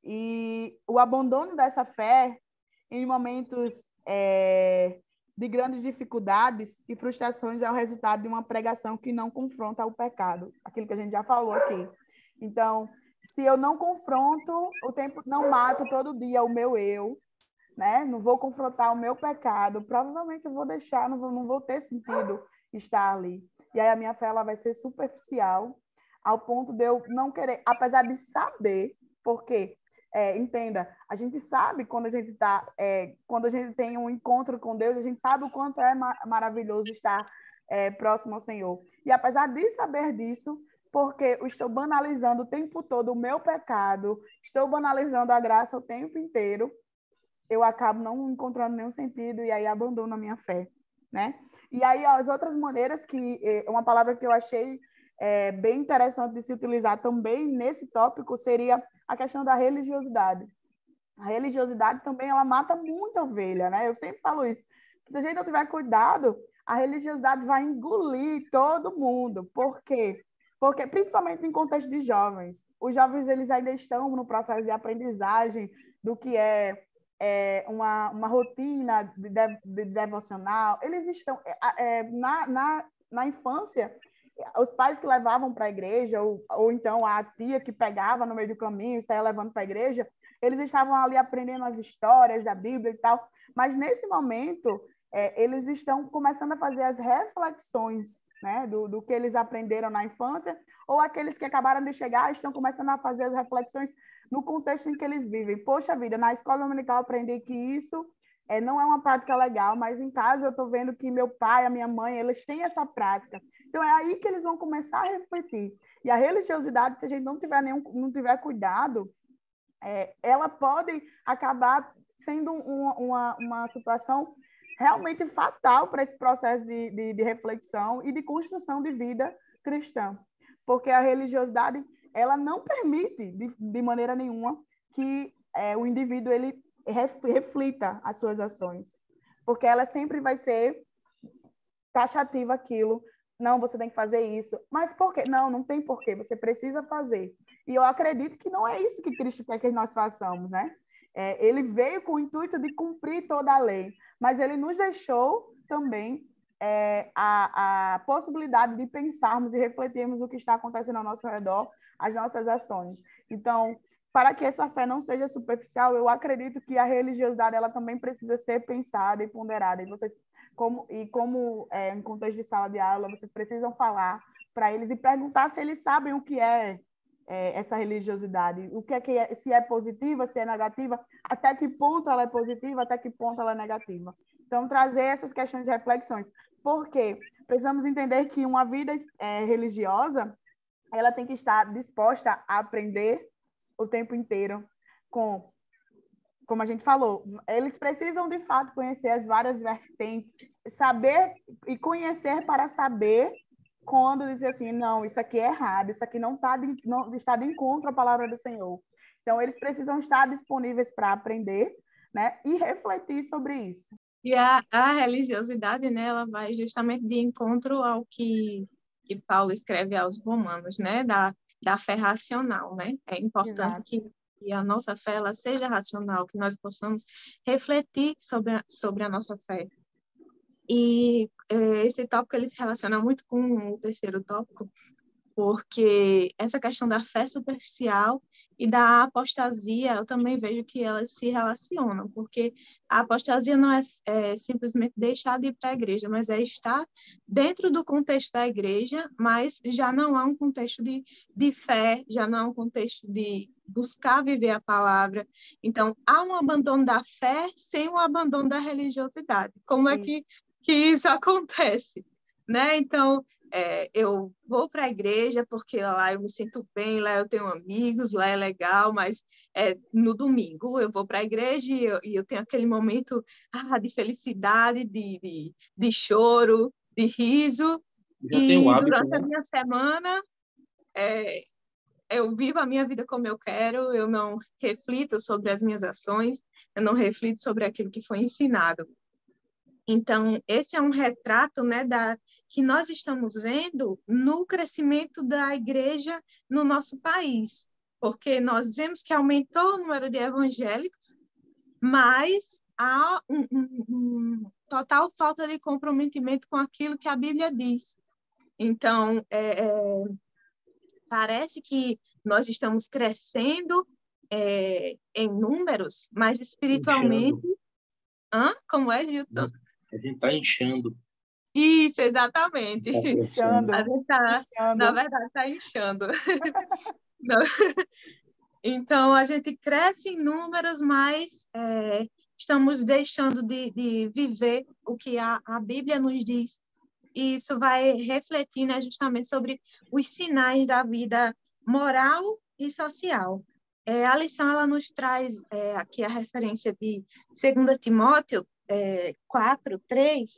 E o abandono dessa fé em momentos de grandes dificuldades e frustrações é o resultado de uma pregação que não confronta o pecado, aquilo que a gente já falou aqui. Então, se eu não confronto, não mato todo dia o meu eu, né? Não vou confrontar o meu pecado, provavelmente eu vou deixar, não vou ter sentido estar ali. E aí a minha fé ela vai ser superficial, ao ponto de eu não querer, apesar de saber, porque entenda, a gente sabe quando a gente tem um encontro com Deus, a gente sabe o quanto é maravilhoso estar próximo ao Senhor. E apesar de saber disso, porque eu estou banalizando o tempo todo o meu pecado, estou banalizando a graça o tempo inteiro, eu acabo não encontrando nenhum sentido e aí abandono a minha fé, né? E aí as outras maneiras uma palavra que eu achei bem interessante de se utilizar também nesse tópico seria a questão da religiosidade. A religiosidade também, ela mata muita ovelha, né? Eu sempre falo isso. Se a gente não tiver cuidado, a religiosidade vai engolir todo mundo. Por quê? Porque, principalmente em contexto de jovens, os jovens eles ainda estão no processo de aprendizagem do que uma rotina de devocional. Eles estão na infância, os pais que levavam para a igreja, ou então a tia que pegava no meio do caminho e saía levando para a igreja, eles estavam ali aprendendo as histórias da Bíblia e tal, mas nesse momento eles estão começando a fazer as reflexões, né, do que eles aprenderam na infância, ou aqueles que acabaram de chegar estão começando a fazer as reflexões no contexto em que eles vivem. Poxa vida, na escola dominical eu aprendi que isso não é uma prática legal, mas em casa eu estou vendo que meu pai, a minha mãe, eles têm essa prática. Então é aí que eles vão começar a refletir. E a religiosidade, se a gente não tiver cuidado, ela pode acabar sendo uma situação realmente fatal para esse processo de reflexão e de construção de vida cristã. Porque a religiosidade, ela não permite, de maneira nenhuma, que o indivíduo ele reflita as suas ações, porque ela sempre vai ser taxativa aquilo. Não, você tem que fazer isso. Mas por quê? Não, não tem porquê. Você precisa fazer. E eu acredito que não é isso que Cristo quer que nós façamos, né? Ele veio com o intuito de cumprir toda a lei, mas ele nos deixou também a possibilidade de pensarmos e refletirmos o que está acontecendo ao nosso redor, as nossas ações. Então, para que essa fé não seja superficial, eu acredito que a religiosidade ela também precisa ser pensada e ponderada. E vocês, em contexto de sala de aula, vocês precisam falar para eles e perguntar se eles sabem o que é essa religiosidade, o que é, se é positiva, se é negativa, até que ponto ela é positiva, até que ponto ela é negativa. Então, trazer essas questões de reflexões. Porque precisamos entender que uma vida religiosa, ela tem que estar disposta a aprender o tempo inteiro como a gente falou, eles precisam, de fato, conhecer as várias vertentes, saber e conhecer para saber quando dizer assim, não, isso aqui é errado, isso aqui não está de encontro à palavra do Senhor. Então, eles precisam estar disponíveis para aprender, né, e refletir sobre isso. E a religiosidade, né, ela vai justamente de encontro ao que Paulo escreve aos Romanos, né, da fé racional, né? É importante que a nossa fé ela seja racional, que nós possamos refletir sobre a nossa fé. E esse tópico ele se relaciona muito com o terceiro tópico, porque essa questão da fé superficial e da apostasia, eu também vejo que elas se relacionam, porque a apostasia não é simplesmente deixar de ir para a igreja, mas é estar dentro do contexto da igreja, mas já não há um contexto de fé, já não há um contexto de buscar viver a palavra. Então, há um abandono da fé sem um abandono da religiosidade. Como é que isso acontece? Né? Então, eu vou para a igreja porque lá eu me sinto bem, lá eu tenho amigos, lá é legal, mas no domingo eu vou para a igreja e eu tenho aquele momento de felicidade, de choro, de riso. Já tem o hábito, durante né? a minha semana, eu vivo a minha vida como eu quero, eu não reflito sobre as minhas ações, eu não reflito sobre aquilo que foi ensinado. Então, esse é um retrato, né, que nós estamos vendo no crescimento da igreja no nosso país, porque nós vemos que aumentou o número de evangélicos, mas há um total falta de comprometimento com aquilo que a Bíblia diz. Então, parece que nós estamos crescendo em números, mas espiritualmente... Como é, Gilson? A gente está inchando. Isso, exatamente. Tá inchando. A gente na verdade, está inchando. Então, a gente cresce em números, mas estamos deixando de viver o que a Bíblia nos diz. E isso vai refletir, né, justamente sobre os sinais da vida moral e social. A lição ela nos traz aqui a referência de 2 Timóteo 4:3,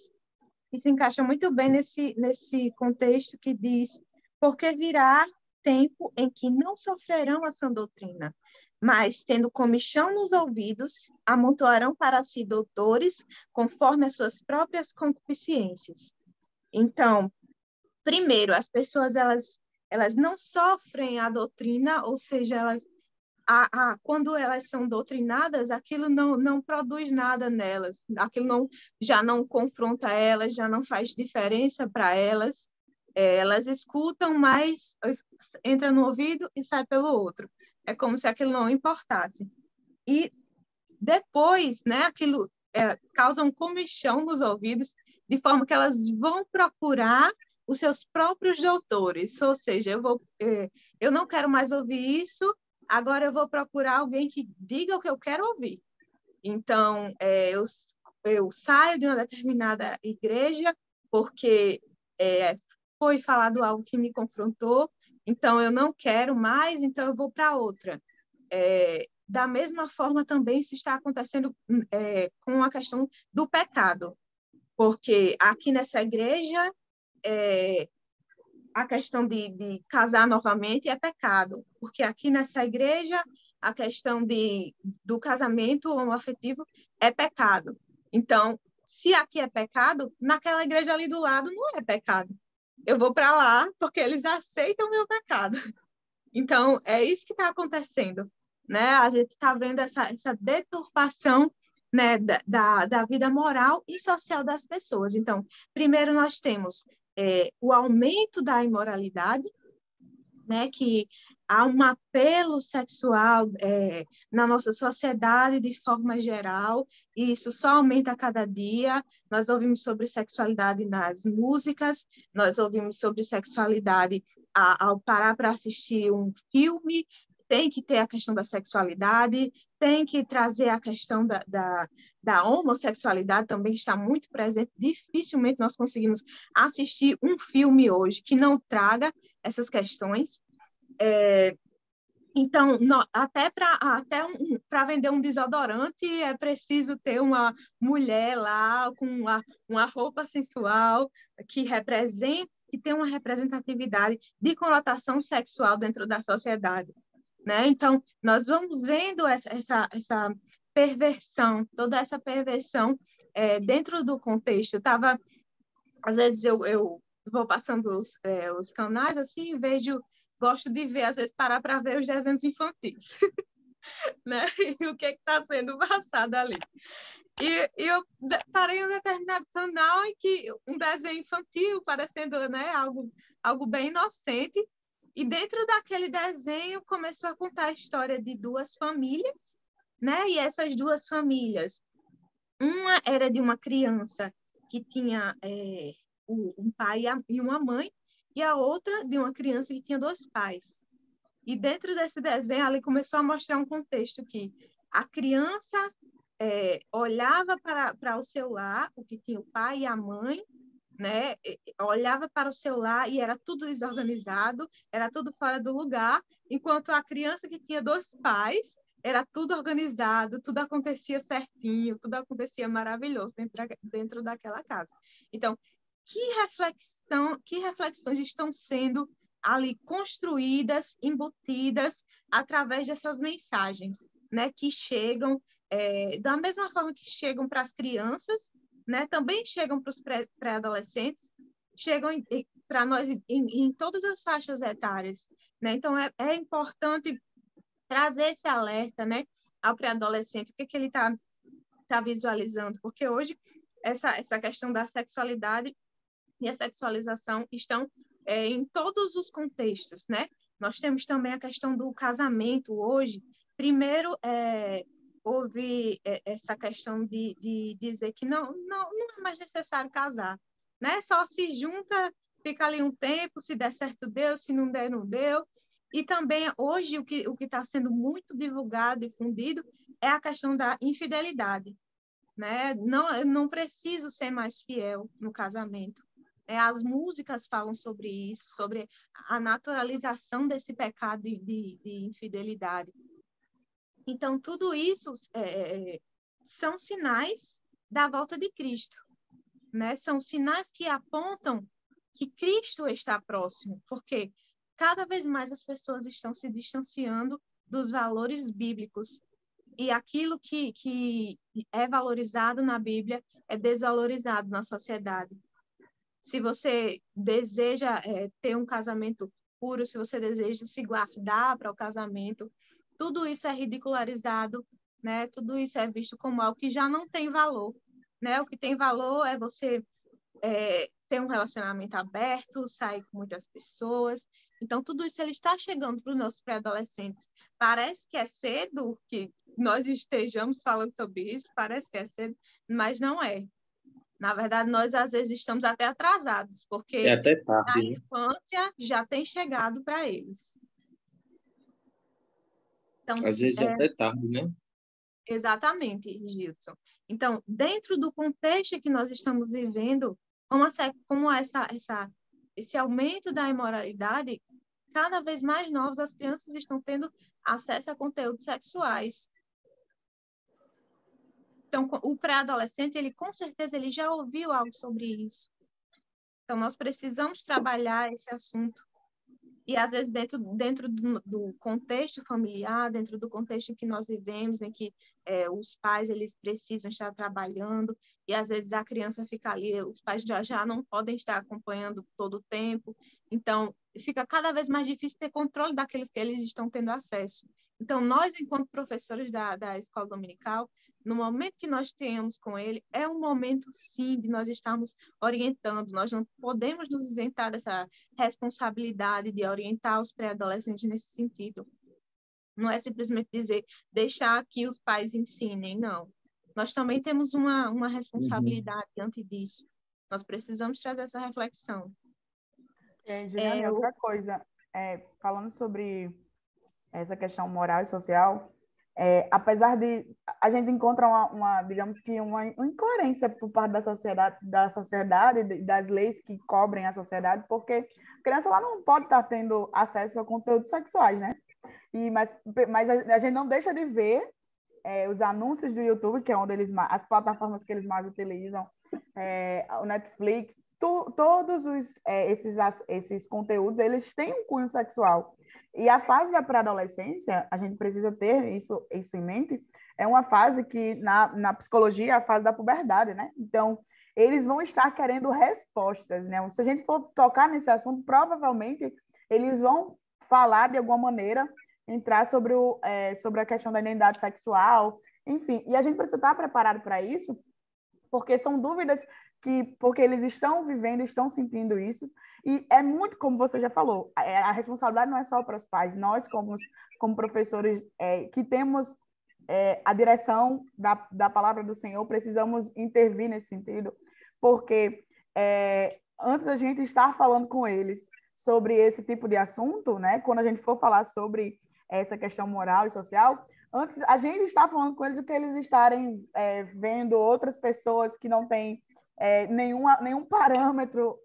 que se encaixa muito bem nesse contexto que diz: porque virá tempo em que não sofrerão a sã doutrina, mas, tendo comichão nos ouvidos, amontoarão para si doutores, conforme as suas próprias concupiscências. Então, primeiro, as pessoas elas não sofrem a doutrina, ou seja, quando elas são doutrinadas, aquilo não produz nada nelas, aquilo já não confronta elas, já não faz diferença para elas. Elas escutam, mas entra no ouvido e sai pelo outro. É como se aquilo não importasse. E depois, né, aquilo causa um comichão nos ouvidos, de forma que elas vão procurar os seus próprios doutores. Ou seja, eu não quero mais ouvir isso, agora eu vou procurar alguém que diga o que eu quero ouvir. Então, eu saio de uma determinada igreja porque foi falado algo que me confrontou, então eu não quero mais, então eu vou para outra. Da mesma forma também se está acontecendo com a questão do pecado, porque aqui nessa igreja a questão de casar novamente é pecado, porque aqui nessa igreja a questão do casamento homoafetivo é pecado. Então, se aqui é pecado, naquela igreja ali do lado não é pecado. Eu vou para lá porque eles aceitam o meu pecado. Então, é isso que está acontecendo, né? A gente está vendo essa deturpação, né, da vida moral e social das pessoas. Então, primeiro nós temos o aumento da imoralidade, né, que há um apelo sexual na nossa sociedade de forma geral, e isso só aumenta a cada dia. Nós ouvimos sobre sexualidade nas músicas, nós ouvimos sobre sexualidade ao parar para assistir um filme, tem que ter a questão da sexualidade, tem que trazer a questão da homossexualidade, também está muito presente. Dificilmente nós conseguimos assistir um filme hoje que não traga essas questões. Então, até para vender um desodorante é preciso ter uma mulher lá com uma roupa sensual que tem uma representatividade de conotação sexual dentro da sociedade, né? Então, nós vamos vendo essa perversão, toda essa perversão dentro do contexto. Às vezes eu vou passando os canais assim e gosto de ver, às vezes parar para ver os desenhos infantis, né? E o que está sendo passado ali. E eu parei em um determinado canal em que um desenho infantil, parecendo, né, algo bem inocente, e dentro daquele desenho começou a contar a história de duas famílias, né? E essas duas famílias, uma era de uma criança que tinha um pai e uma mãe, e a outra de uma criança que tinha dois pais. E dentro desse desenho, ali começou a mostrar um contexto que a criança olhava para o celular, o que tinha o pai e a mãe, né? Olhava para o celular e era tudo desorganizado, era tudo fora do lugar, enquanto a criança que tinha dois pais era tudo organizado, tudo acontecia certinho, tudo acontecia maravilhoso dentro daquela casa. Então, que reflexões estão sendo ali construídas, embutidas através dessas mensagens, né, que chegam da mesma forma que chegam para as crianças, né, também chegam para os pré-adolescentes, chegam para nós em todas as faixas etárias, né? Então é importante trazer esse alerta, né, ao pré-adolescente, o que ele tá visualizando, porque hoje essa questão da sexualidade e a sexualização estão em todos os contextos, né? Nós temos também a questão do casamento hoje. Primeiro, houve essa questão de dizer que não é mais necessário casar, né? Só se junta, fica ali um tempo, se der certo deu, se não der, não deu. E também, hoje, o que está sendo muito divulgado e difundido é a questão da infidelidade, né? Eu não preciso ser mais fiel no casamento. As músicas falam sobre isso, sobre a naturalização desse pecado de infidelidade. Então, tudo isso são sinais da volta de Cristo, né? São sinais que apontam que Cristo está próximo, porque cada vez mais as pessoas estão se distanciando dos valores bíblicos, e aquilo que é valorizado na Bíblia é desvalorizado na sociedade. Se você deseja ter um casamento puro, se você deseja se guardar para o casamento, tudo isso é ridicularizado, né? Tudo isso é visto como algo que já não tem valor, né? O que tem valor é você ter um relacionamento aberto, sair com muitas pessoas. Então, tudo isso ele está chegando para os nossos pré-adolescentes. Parece que é cedo que nós estejamos falando sobre isso, parece que é cedo, mas não é. Na verdade, nós às vezes estamos até atrasados, porque É até tarde, a né? infância já tem chegado para eles. Então, Às vezes é até tarde, né? exatamente, Gilson. Então, dentro do contexto que nós estamos vivendo, como esse aumento da imoralidade, cada vez mais novos as crianças estão tendo acesso a conteúdos sexuais. Então, o pré-adolescente, ele com certeza ele já ouviu algo sobre isso. Então, nós precisamos trabalhar esse assunto. E, às vezes, dentro do contexto familiar, dentro do contexto em que nós vivemos, em que os pais eles precisam estar trabalhando, e, às vezes, a criança fica ali, os pais já não podem estar acompanhando todo o tempo. Então, fica cada vez mais difícil ter controle daqueles que eles estão tendo acesso. Então, nós, enquanto professores da escola dominical, no momento que nós tenhamos com ele, é um momento, sim, de nós estarmos orientando. Nós não podemos nos isentar dessa responsabilidade de orientar os pré-adolescentes nesse sentido. Não é simplesmente dizer, deixar que os pais ensinem, não. Nós também temos uma responsabilidade diante disso. Nós precisamos trazer essa reflexão. Juliane, outra coisa, falando sobre essa questão moral e social, apesar de a gente encontra digamos que uma incoerência por parte da sociedade e das leis que cobrem a sociedade, porque a criança ela não pode estar tendo acesso a conteúdos sexuais, né? Mas a gente não deixa de ver os anúncios do YouTube, que é onde as plataformas que eles mais utilizam, o Netflix, todos esses conteúdos, eles têm um cunho sexual. E a fase da pré-adolescência, a gente precisa ter isso em mente, é uma fase que, na psicologia, é a fase da puberdade, né? Então, eles vão estar querendo respostas, né? Se a gente for tocar nesse assunto, provavelmente eles vão falar de alguma maneira, entrar sobre a questão da identidade sexual, enfim. E a gente precisa estar preparado para isso, porque são dúvidas porque eles estão vivendo, estão sentindo isso, e é muito, como você já falou, a responsabilidade não é só para os pais, nós, como professores que temos a direção da palavra do Senhor, precisamos intervir nesse sentido, porque antes da gente estar falando com eles sobre esse tipo de assunto, né, quando a gente for falar sobre essa questão moral e social, antes a gente está falando com eles do que eles estarem vendo outras pessoas que não têm nenhum parâmetro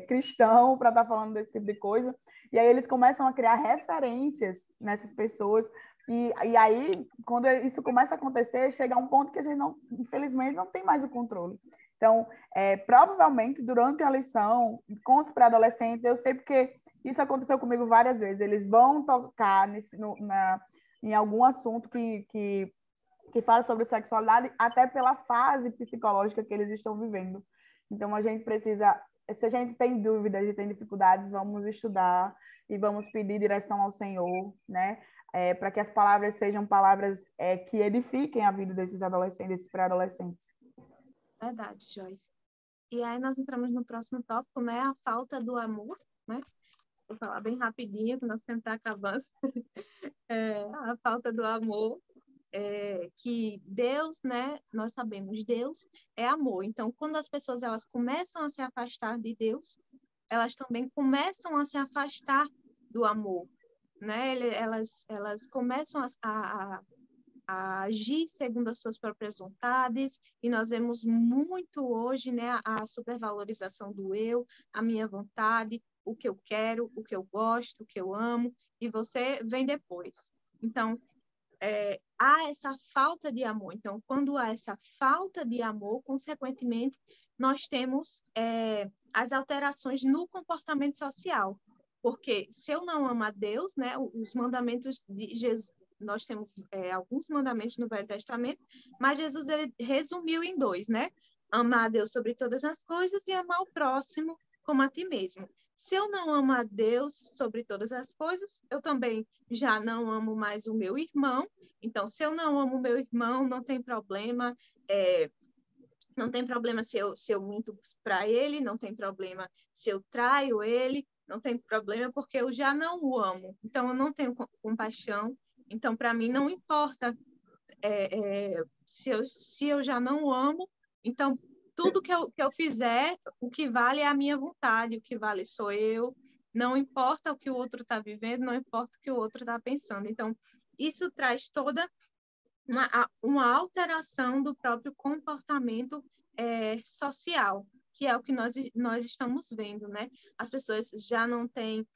cristão para estar falando desse tipo de coisa, e aí eles começam a criar referências nessas pessoas, e aí, quando isso começa a acontecer, chega a um ponto que a gente, infelizmente, não tem mais o controle. Então, provavelmente, durante a lição, com os pré-adolescentes, eu sei porque isso aconteceu comigo várias vezes, eles vão tocar em algum assunto que fala sobre sexualidade, até pela fase psicológica que eles estão vivendo. Então, a gente precisa, se a gente tem dúvidas e tem dificuldades, vamos estudar e vamos pedir direção ao Senhor, né? Para que as palavras sejam palavras que edifiquem a vida desses adolescentes, desses pré-adolescentes. Verdade, Joyce. E aí nós entramos no próximo tópico, né? A falta do amor, né? Vou falar bem rapidinho, que nós temos que estar acabando. A falta do amor, que Deus, né? Nós sabemos, Deus é amor. Então, quando as pessoas elas começam a se afastar de Deus, elas também começam a se afastar do amor, né? Elas começam a agir segundo as suas próprias vontades, e nós vemos muito hoje, né, a supervalorização do eu, a minha vontade, o que eu quero, o que eu gosto, o que eu amo, e você vem depois. Então, há essa falta de amor. Então, quando há essa falta de amor, consequentemente, nós temos as alterações no comportamento social. Porque se eu não amo a Deus, né, os mandamentos de Jesus, nós temos alguns mandamentos no Velho Testamento, mas Jesus ele resumiu em 2, né? Amar a Deus sobre todas as coisas e amar o próximo como a ti mesmo. Se eu não amo a Deus sobre todas as coisas, eu também já não amo mais o meu irmão. Então, se eu não amo o meu irmão, não tem problema. Não tem problema se eu minto para ele, não tem problema se eu traio ele, não tem problema porque eu já não o amo. Então, eu não tenho compaixão. Então, para mim, não importa se eu já não o amo. Então, tudo que eu fizer, o que vale é a minha vontade, o que vale sou eu. Não importa o que o outro está vivendo, não importa o que o outro está pensando. Então, isso traz toda uma alteração do próprio comportamento social, que é o que nós estamos vendo, né? As pessoas já não têm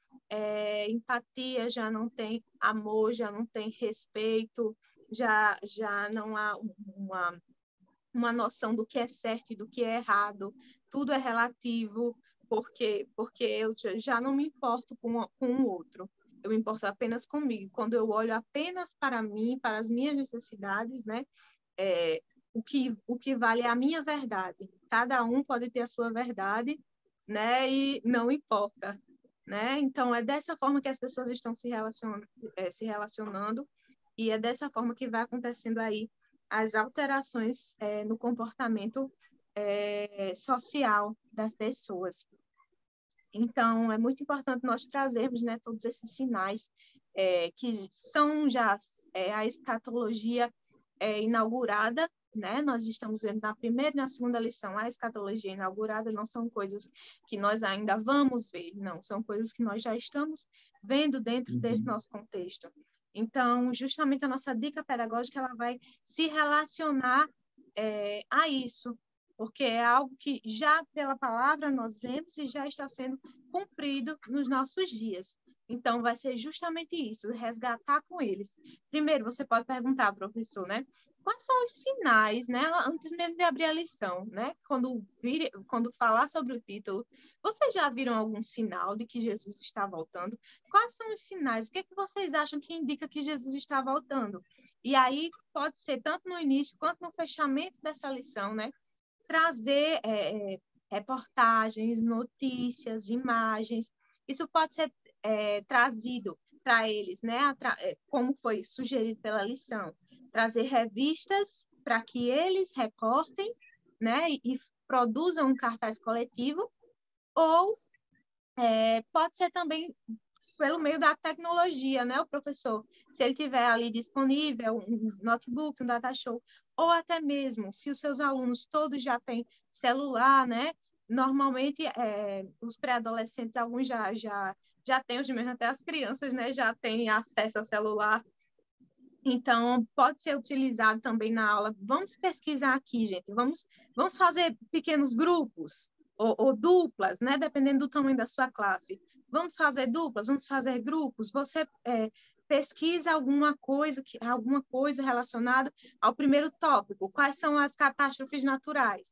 empatia, já não têm amor, já não têm respeito, já não há uma noção do que é certo e do que é errado, tudo é relativo, Porque eu já não me importo com o outro. Eu me importo apenas comigo. Quando eu olho apenas para mim, para as minhas necessidades, né? O que vale é a minha verdade. Cada um pode ter a sua verdade, né? E não importa, né? Então, é dessa forma que as pessoas estão se relacionando e é dessa forma que vai acontecendo aí as alterações no comportamento social das pessoas. Então, é muito importante nós trazermos, né, todos esses sinais que são já a escatologia inaugurada, né? Nós estamos vendo na primeira e na segunda lição a escatologia inaugurada, não são coisas que nós ainda vamos ver, não, são coisas que nós já estamos vendo dentro desse nosso contexto. Então, justamente a nossa dica pedagógica ela vai se relacionar a isso, porque é algo que já pela palavra nós vemos e já está sendo cumprido nos nossos dias. Então, vai ser justamente isso, resgatar com eles. Primeiro, você pode perguntar, professor, né? Quais são os sinais, né? Antes mesmo de abrir a lição, né? Quando falar sobre o título, vocês já viram algum sinal de que Jesus está voltando? Quais são os sinais? O que é que vocês acham que indica que Jesus está voltando? E aí, pode ser tanto no início quanto no fechamento dessa lição, né? Trazer reportagens, notícias, imagens. Isso pode ser trazido para eles, né? Como foi sugerido pela lição, trazer revistas para que eles recortem, né? E produzam um cartaz coletivo, ou pode ser também pelo meio da tecnologia, né, o professor? Se ele tiver ali disponível um notebook, um data show, ou até mesmo, se os seus alunos todos já têm celular, né? Normalmente, os pré-adolescentes, alguns já têm, hoje mesmo até as crianças, né, já têm acesso ao celular. Então, pode ser utilizado também na aula. Vamos pesquisar aqui, gente. Vamos fazer pequenos grupos ou duplas, né? Dependendo do tamanho da sua classe. Vamos fazer duplas, vamos fazer grupos. Você pesquisa alguma coisa relacionada ao primeiro tópico. Quais são as catástrofes naturais?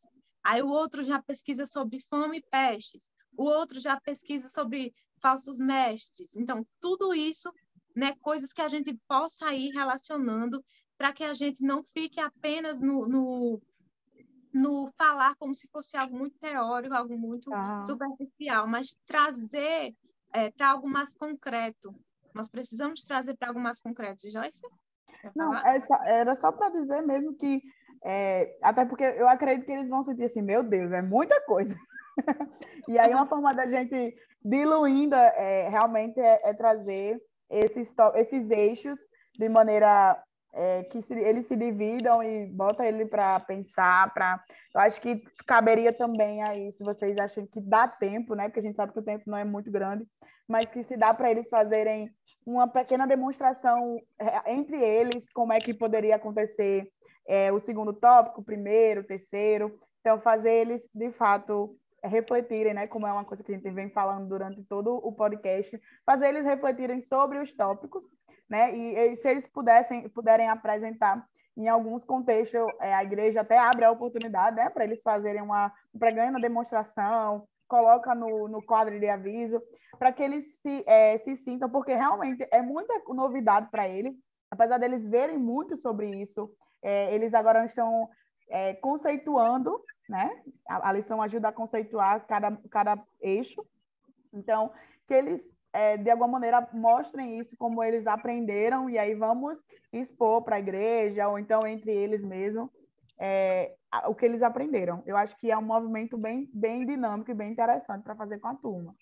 Aí o outro já pesquisa sobre fome e pestes. O outro já pesquisa sobre falsos mestres. Então, tudo isso, né, coisas que a gente possa ir relacionando para que a gente não fique apenas no falar como se fosse algo muito teórico, algo muito superficial, mas trazer para algo mais concreto. Nós precisamos trazer para algo mais concreto. Joyce, quer Não, falar? era só para dizer mesmo que, até porque eu acredito que eles vão sentir assim, meu Deus, é muita coisa. E aí uma forma da gente diluindo realmente trazer esses eixos de maneira que eles se dividam e bota ele para pensar, eu acho que caberia também aí, se vocês acham que dá tempo, né? Porque a gente sabe que o tempo não é muito grande, mas que se dá para eles fazerem uma pequena demonstração entre eles, como é que poderia acontecer o segundo tópico, o primeiro, o terceiro. Então, fazer eles, de fato, refletirem, né, como é uma coisa que a gente vem falando durante todo o podcast, fazer eles refletirem sobre os tópicos, né, e se eles puderem apresentar em alguns contextos, a igreja até abre a oportunidade, né, para eles fazerem uma pequena demonstração, coloca no quadro de aviso, para que eles se sintam, porque realmente é muita novidade para eles, apesar deles verem muito sobre isso, eles agora estão conceituando, né? A lição ajuda a conceituar cada eixo. Então, que eles, de alguma maneira, mostrem isso como eles aprenderam, e aí vamos expor para a igreja, ou então entre eles mesmo, o que eles aprenderam. Eu acho que é um movimento bem, bem dinâmico e bem interessante para fazer com a turma.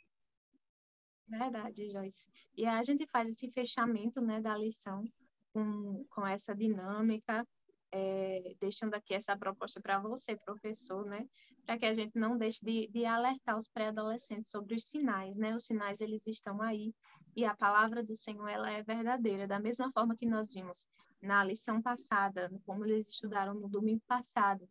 Verdade, Joyce. E a gente faz esse fechamento, né, da lição com essa dinâmica, deixando aqui essa proposta para você, professor, né, para que a gente não deixe de alertar os pré-adolescentes sobre os sinais, né, os sinais eles estão aí e a palavra do Senhor ela é verdadeira, da mesma forma que nós vimos na lição passada, como eles estudaram no domingo passado,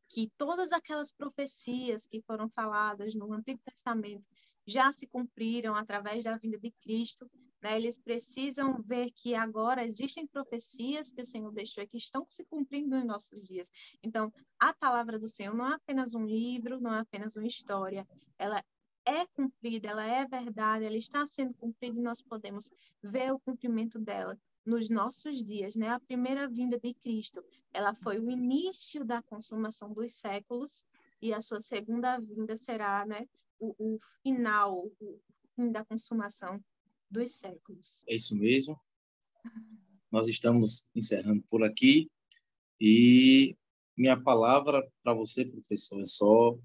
que todas aquelas profecias que foram faladas no Antigo Testamento já se cumpriram através da vinda de Cristo, né? Eles precisam ver que agora existem profecias que o Senhor deixou e que estão se cumprindo nos nossos dias. Então, a palavra do Senhor não é apenas um livro, não é apenas uma história, ela é cumprida, ela é verdade, ela está sendo cumprida e nós podemos ver o cumprimento dela nos nossos dias, né? A primeira vinda de Cristo, ela foi o início da consumação dos séculos e a sua segunda vinda será, né, o final, o fim da consumação dos séculos. É isso mesmo. Nós estamos encerrando por aqui e minha palavra para você, professor, é só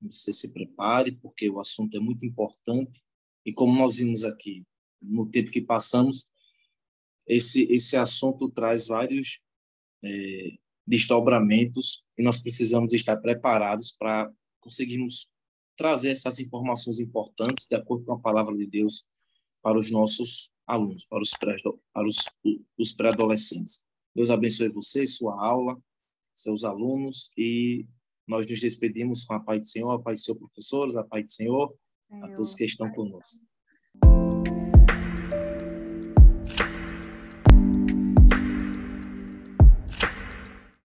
você se prepare, porque o assunto é muito importante e como nós vimos aqui, no tempo que passamos, esse assunto traz vários desdobramentos e nós precisamos estar preparados para conseguirmos trazer essas informações importantes de acordo com a palavra de Deus para os nossos alunos, para os pré-adolescentes. Deus abençoe você, sua aula, seus alunos, e nós nos despedimos com a paz do Senhor, a paz do Senhor, professores, a paz do Senhor, a todos que estão conosco.